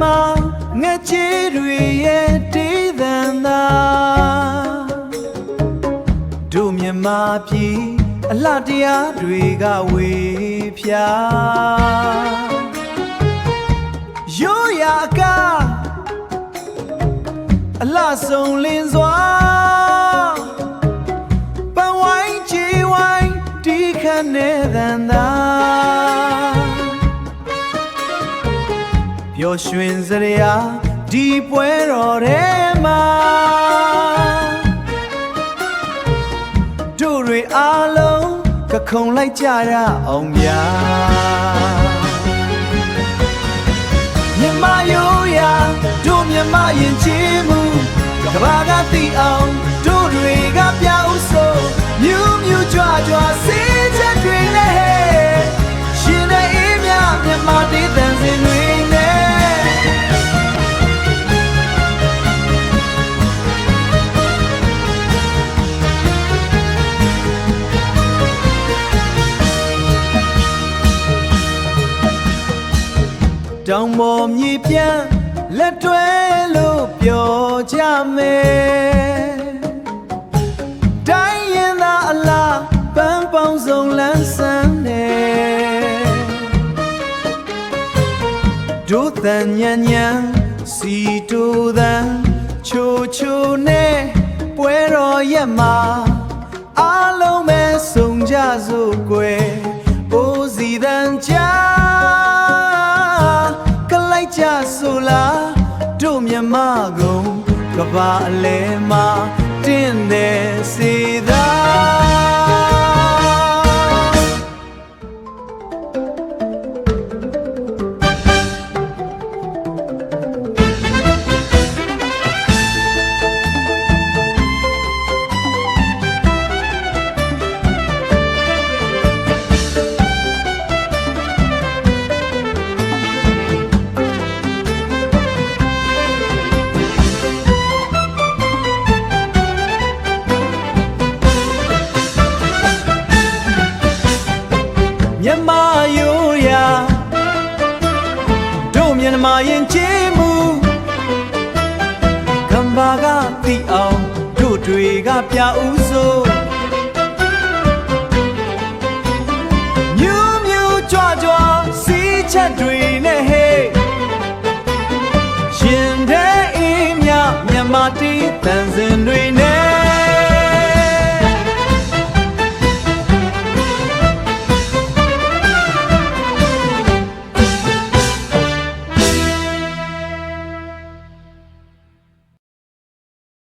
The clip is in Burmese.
မှာငှက်ကြီးတွေရဲ့တီးသံသာတို့မြမပြည်အလှတရားတွေကဝေဖြာရိုးရာကအလှဆုံးလင်းစွာပန်းဝိုင်းချီဝိုင်းတီးခတ်နေသံသာပျော်ရွှင်စရာဒီပွဲတော်ထဲမှာတို့တွေအားလုံးကခုန်လိုက်ကြရအောင်ဗျာမြမရိုးရာတို့မြမရင်ချေမှုကဘာကသိအောင်တို့တွေကပြောင်းဆိုမြူးမြူးကြွကြွစေးချက်တွေနဲ့ရှင်တဲ့အေးမြမြမတေးတန်စင်တွေနဲ့တောင်ပေါ်မြေပြန့်လက်တွဲလို့ပြောကြမယ်တိုင်းရင်သာအလားပန်းပေါင်းစုံလန်းဆန်းနေတို့တန်ညံညံစီတူတန်ချိုချိုနဲ့ပွဲတော်ရက်မှာအားလုံးပဲစုံကြစို့ကွယ်အိုးစီတန်ချာကြဆိုလားတို့မြမကုန်ကဘာအလဲမှာတင်းတယ်စေသာမြမရိုးရာတို့မြမရင်ချေမှုကံဘာကသိအောင်တို့တွေကပြဦးစို့မြူးမြူးကြွကြွစီးချက်တွေနဲ့ဟေးရှင်တဲ့အေးမြမြမတီးတန်စင်တွေနဲ့